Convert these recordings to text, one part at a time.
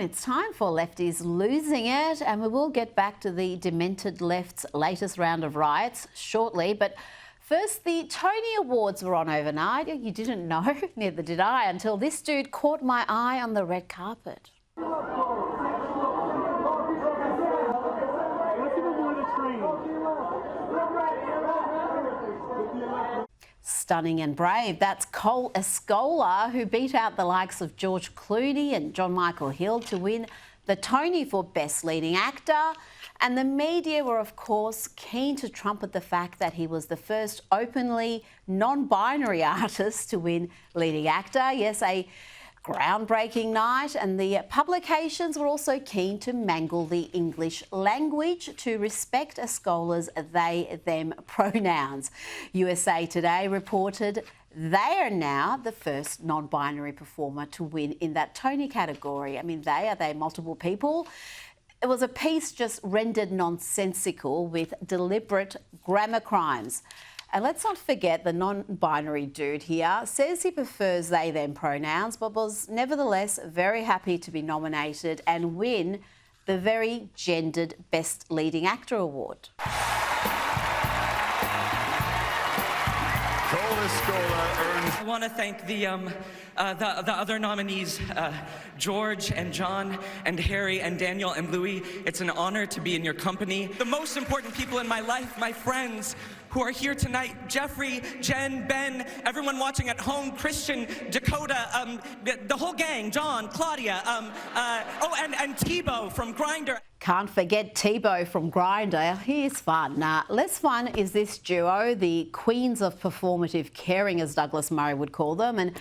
It's time for Lefties Losing It, and we will get back to the demented left's latest round of riots shortly. But first, the Tony Awards were on overnight. You didn't know, neither did I, until this dude caught my eye on the red carpet. Stunning and brave. That's Cole Escola, who beat out the likes of George Clooney and John Michael Hill to win the Tony for Best Leading Actor. And the media were, of course, keen to trumpet the fact that he was the first openly non-binary artist to win Leading Actor. Yes, a groundbreaking night, and the publications were also keen to mangle the English language to respect Escola's they-them pronouns. USA Today reported they are now the first non-binary performer to win in that Tony category. I mean, are they multiple people? It was a piece just rendered nonsensical with deliberate grammar crimes. And let's not forget the non-binary dude here says he prefers they-them pronouns, but was nevertheless very happy to be nominated and win the very gendered Best Leading Actor award. I want to thank the other nominees, George and John and Harry and Daniel and Louis. It's an honor to be in your company. The most important people in my life, my friends who are here tonight, Jeffrey, Jen, Ben, everyone watching at home, Christian, Dakota, the whole gang, John, Claudia, and Tebow from Grindr. Can't forget Tebow from Grindr. He's fun. Less fun is this duo, the queens of performative caring, as Douglas Murray would call them. And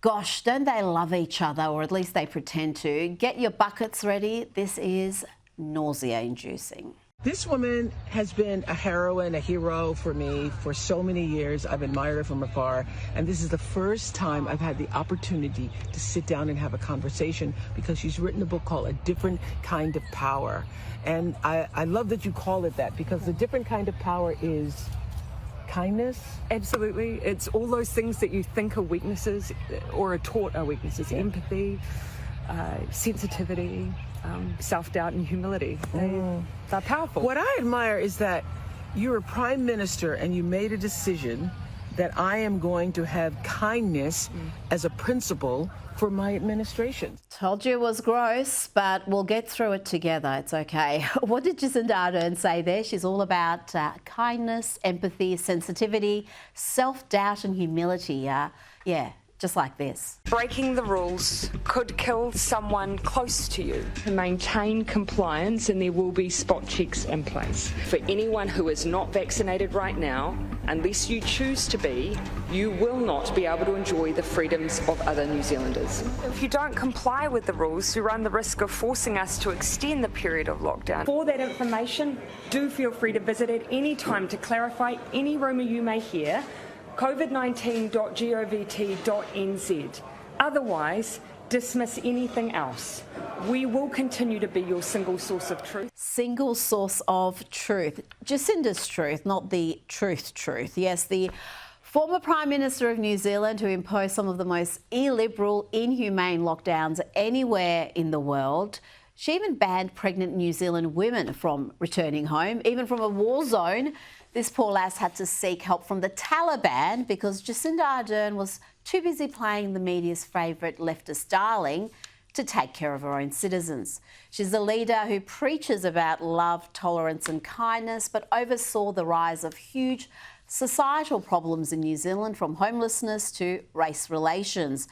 gosh, don't they love each other, or at least they pretend to. Get your buckets ready. This is nausea-inducing. This woman has been a heroine, a hero for me for so many years. I've admired her from afar, and this is the first time I've had the opportunity to sit down and have a conversation, because she's written a book called A Different Kind of Power. And I love that you call it that, because the different kind of power is kindness. Absolutely. It's all those things that you think are weaknesses or are taught are weaknesses. Yeah. Empathy, sensitivity, self-doubt and humility. They're powerful. What I admire is that you're a prime minister and you made a decision that I am going to have kindness as a principle for my administration. Told you it was gross, but we'll get through it together. It's okay. What did Jacinda Ardern say there? She's all about kindness, empathy, sensitivity, self-doubt and humility. Yeah. Just like this. Breaking the rules could kill someone close to you. To maintain compliance, and there will be spot checks in place. For anyone who is not vaccinated right now, unless you choose to be, you will not be able to enjoy the freedoms of other New Zealanders. If you don't comply with the rules, you run the risk of forcing us to extend the period of lockdown. For that information, do feel free to visit at any time to clarify any rumour you may hear. covid19.govt.nz. Otherwise, dismiss anything else. We will continue to be your single source of truth. Single source of truth. Jacinda's truth, not the truth. Yes, the former Prime Minister of New Zealand, who imposed some of the most illiberal, inhumane lockdowns anywhere in the world. She even banned pregnant New Zealand women from returning home, even from a war zone. This poor lass had to seek help from the Taliban because Jacinda Ardern was too busy playing the media's favourite leftist darling to take care of her own citizens. She's a leader who preaches about love, tolerance and kindness, but oversaw the rise of huge societal problems in New Zealand, from homelessness to race relations.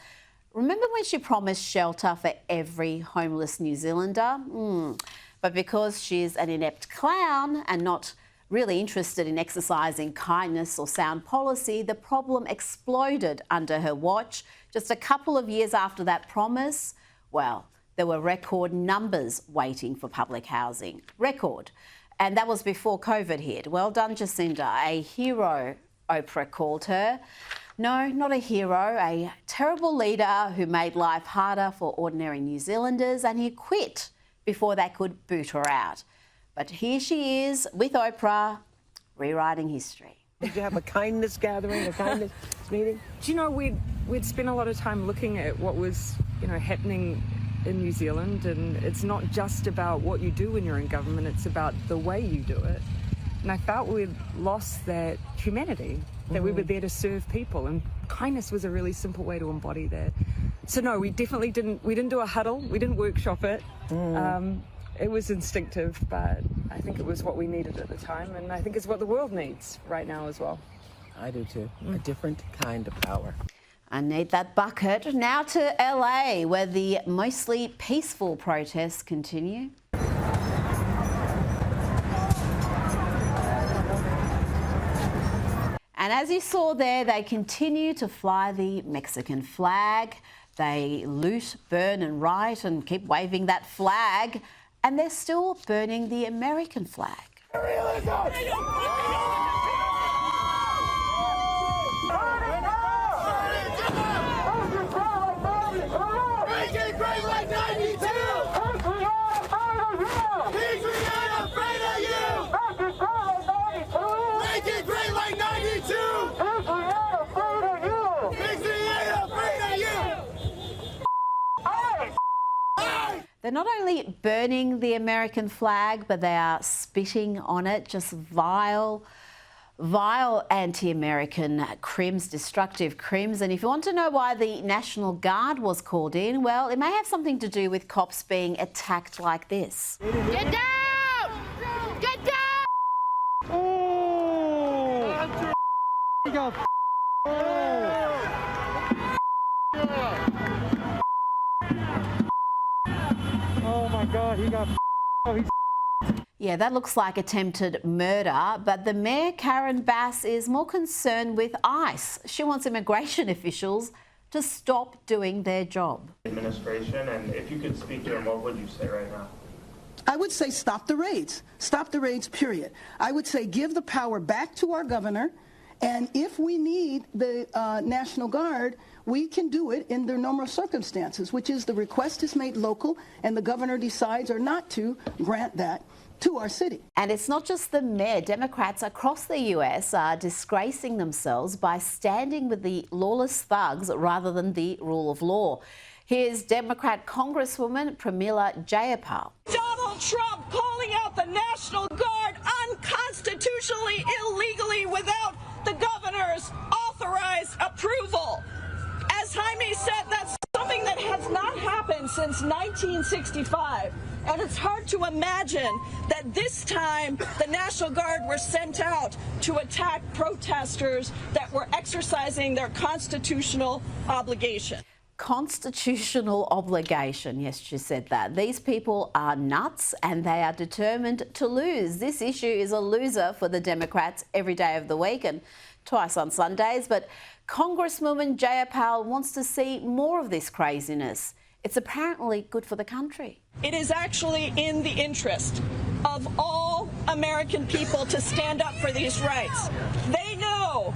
Remember when she promised shelter for every homeless New Zealander? But because she's an inept clown and not really interested in exercising kindness or sound policy, the problem exploded under her watch. Just a couple of years after that promise, well, there were record numbers waiting for public housing. Record. And that was before COVID hit. Well done, Jacinda. A hero, Oprah called her. No, not a hero, a terrible leader who made life harder for ordinary New Zealanders, and he quit before they could boot her out. But here she is with Oprah, rewriting history. Did you have a kindness gathering, a kindness meeting? Do you know, we'd spent a lot of time looking at what was, happening in New Zealand, and it's not just about what you do when you're in government, it's about the way you do it. And I felt we'd lost that humanity, that we were there to serve people, and kindness was a really simple way to embody that. So no, we definitely didn't do a huddle, we didn't workshop it. It was instinctive, but I think it was what we needed at the time, and I think it's what the world needs right now as well. I do too. A different kind of power. I need that bucket. Now to LA, where the mostly peaceful protests continue. And as you saw there, they continue to fly the Mexican flag. They loot, burn and riot and keep waving that flag. And they're still burning the American flag. They're not only burning the American flag, but they are spitting on it, just vile anti-American crims, destructive crims. And if you want to know why the National Guard was called in, well, it may have something to do with cops being attacked like this. Get down! Get down! Oh! He got oh my God, he got Yeah, that looks like attempted murder, but the Mayor, Karen Bass, is more concerned with ICE. She wants immigration officials to stop doing their job. Administration, and if you could speak to them, what would you say right now? I would say stop the raids. Stop the raids, period. I would say give the power back to our governor, and if we need the National Guard, we can do it in their normal circumstances, which is the request is made local and the governor decides or not to grant that to our city. And it's not just the mayor. Democrats across the US are disgracing themselves by standing with the lawless thugs rather than the rule of law. Here's Democrat Congresswoman Pramila Jayapal. Donald Trump calling out the National Guard unconstitutionally, illegally, without the governor's authorized approval. As Jaime said, that's something that has not happened since 1965. And it's hard to imagine that this time the National Guard were sent out to attack protesters that were exercising their constitutional obligation. Constitutional obligation, yes, she said that. These people are nuts and they are determined to lose. This issue is a loser for the Democrats every day of the week and twice on Sundays. But Congresswoman Jayapal wants to see more of this craziness. It's apparently good for the country. It is actually in the interest of all American people to stand up for these rights. They know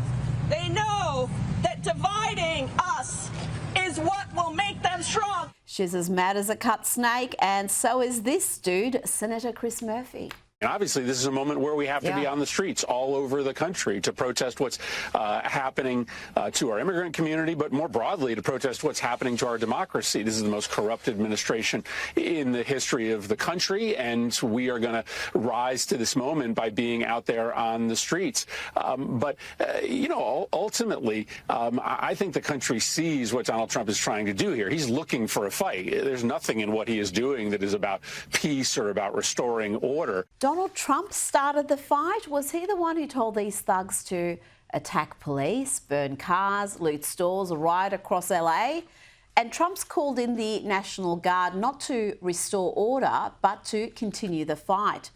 that dividing us is what will make them strong. She's as mad as a cut snake, and so is this dude, Senator Chris Murphy. And obviously, this is a moment where we have to be on the streets all over the country to protest what's happening to our immigrant community, but more broadly to protest what's happening to our democracy. This is the most corrupt administration in the history of the country, and we are going to rise to this moment by being out there on the streets. But ultimately, I think the country sees what Donald Trump is trying to do here. He's looking for a fight. There's nothing in what he is doing that is about peace or about restoring order. Donald Trump started the fight. Was he the one who told these thugs to attack police, burn cars, loot stores, riot across LA? And Trump's called in the National Guard not to restore order, but to continue the fight.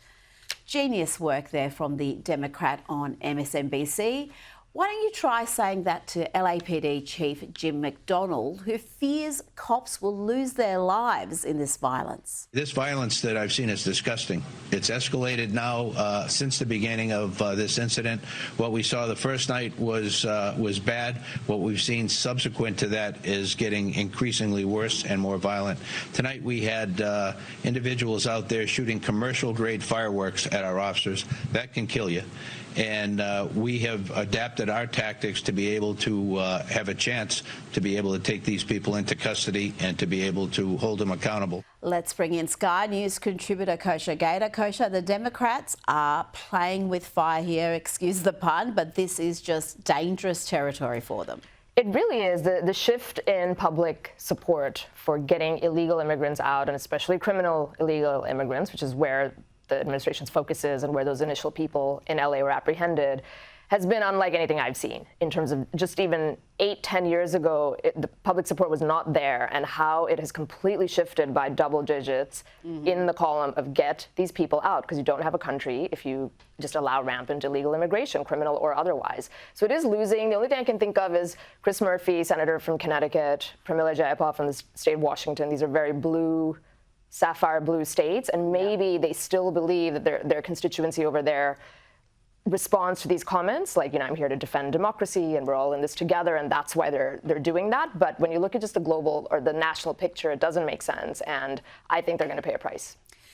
Genius work there from the Democrat on MSNBC. Why don't you try saying that to LAPD Chief Jim McDonnell, who fears cops will lose their lives in this violence? This violence that I've seen is disgusting. It's escalated now since the beginning of this incident. What we saw the first night was bad. What we've seen subsequent to that is getting increasingly worse and more violent. Tonight we had individuals out there shooting commercial-grade fireworks at our officers. That can kill you. and we have adapted our tactics to be able to have a chance to be able to take these people into custody and to be able to hold them accountable. Let's bring in Sky News contributor Kosha Gator. Kosha, the Democrats are playing with fire here, excuse the pun, but this is just dangerous territory for them. It really is. The shift in public support for getting illegal immigrants out, and especially criminal illegal immigrants, which is where the administration's focus is and where those initial people in LA were apprehended, has been unlike anything I've seen in terms of just even 8-10 years ago, the public support was not there, and how it has completely shifted by double digits in the column of get these people out, because you don't have a country if you just allow rampant illegal immigration, criminal or otherwise. So it is losing. The only thing I can think of is Chris Murphy, senator from Connecticut, Pramila Jayapal from the state of Washington. These are very blue, sapphire blue states, and maybe they still believe that their constituency over there responds to these comments, like, I'm here to defend democracy and we're all in this together, and that's why they're doing that. But when you look at just the global or the national picture, it doesn't make sense, and I think they're going to pay a price.